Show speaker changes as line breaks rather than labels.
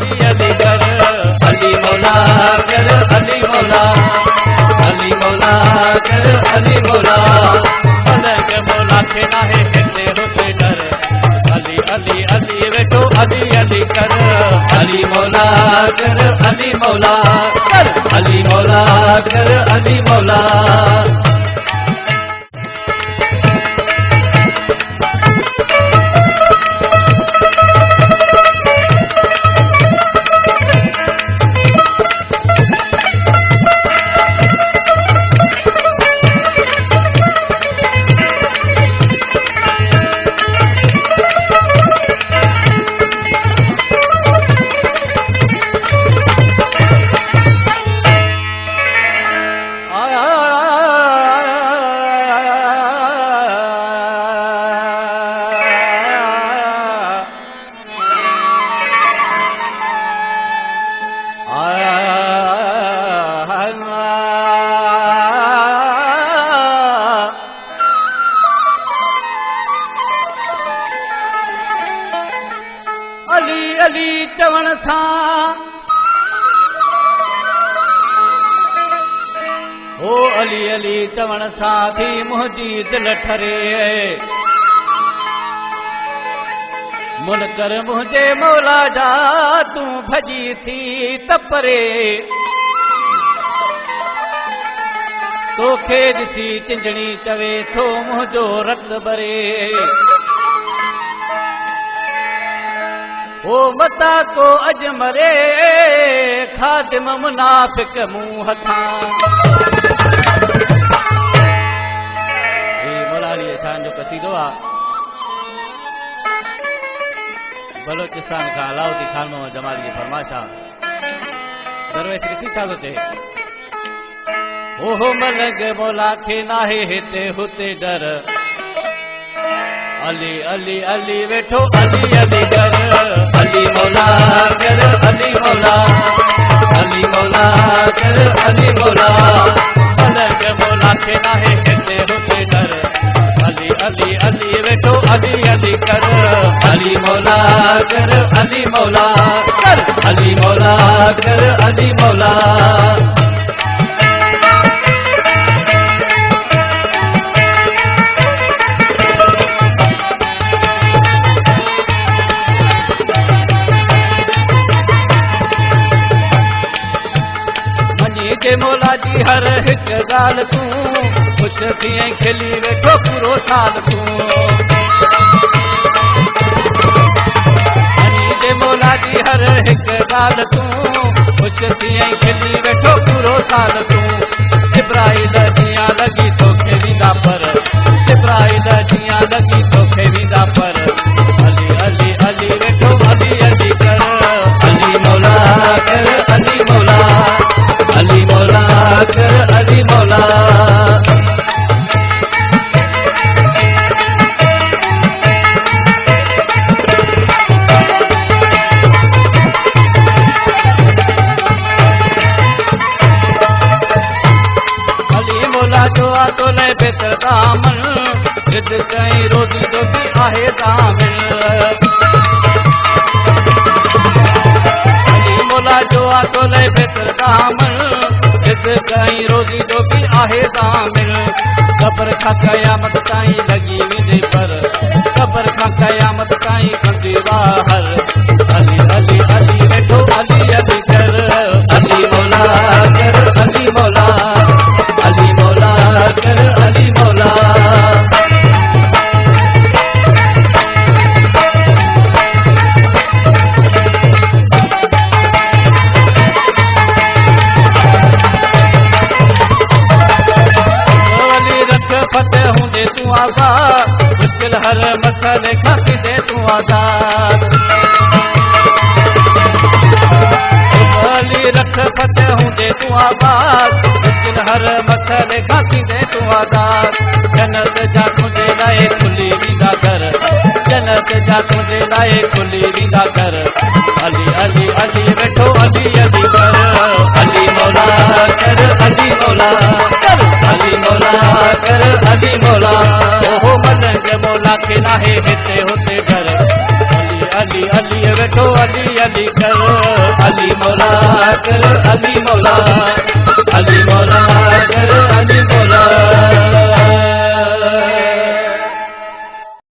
अली अली कर अली मौला कर अली मौला अली मौला कर अली मौला पलंग मौला के नाहे हिते होते डर अली अली अली वेठो अली अली कर अली मौला कर अली मौला कर अली मौला कर अली मौला अली अली चवण सां ओ अली अली चवण सां थी मुंहिंजी दिल ठरे मुनकर मुंहिंजे मौला जा तूं भॼी थी तपरे तोखे ॾिसी चिंजणी चवे थो मुंहिंजो रत भरे ओ मता को अज मरे खादिम मुनाफिक मुंह हथां मोलाली असांजो कसीदो आहे बलोचिस्तान खां अलाउद्दीन खान मोहम्मद जमाली जी फरमाइश आहे दरवेश ॾिसी छा थो चए ओहो मलंग मौला खे नाहे हिते हुते डर अली अली अली वेठो अली अली कर अली मौला कर अली मौला अली मौला कर अली मौला पलंग मौला खे नाहे हिते हुते डर अली अली अली वेठो अली अली कर अली मौला कर अली मौला कर अली मौला कर अली मौला के मौला जी हर हिक गाल तूं खुश थी खिली वेठो पूरो साल तूं के मौला जी हर हिक गाल तूं खुश थी खिली वेठो पूरो साल तूं इब्राहिम जियां लगी तोखे वींदा पर इब्राहिम जियां लगी तोखे वींदा पर अली अली अली वेठो अली अली कर अली मौला कर अली मौला अली मौला कर अली मौला अली मौला जो आतो ले बेहतर दामन जिद कहीं रोजी जो भी आहे दामिन अली मौला जो आतो ले बेहतर दामन कहीं रोजी जो भी आहे दामिन कब्र खां क़यामत ताईं लगी वेंदे पर कब्र खां क़यामत ताईं कंदी बाहर अली अली अली वेठो अली अली कर अली मौला कर अली मौला अली मौला कर अली मौला फतेह हूंदे तूं आज़ाद मुश्किल हर मसले खां थींदे तूं आज़ाद अली रख फतेह हूंदे तूं आज़ाद मुश्किल हर मसले खां थींदे तूं आज़ाद जन्नत जा तुंहिंजे लाइ खुली वेंदा दर जन्नत जा तुंहिंजे लाइ खुली वेंदा दर अली अली अली वेठो अली अली कर अली मौला कर अली मौला कर अली मौला कर अली मौला ओहो मलंग मौला के नाहे हिते हुते डर अली अली अली वेठो अली अली कर अली मौला कर अली मौला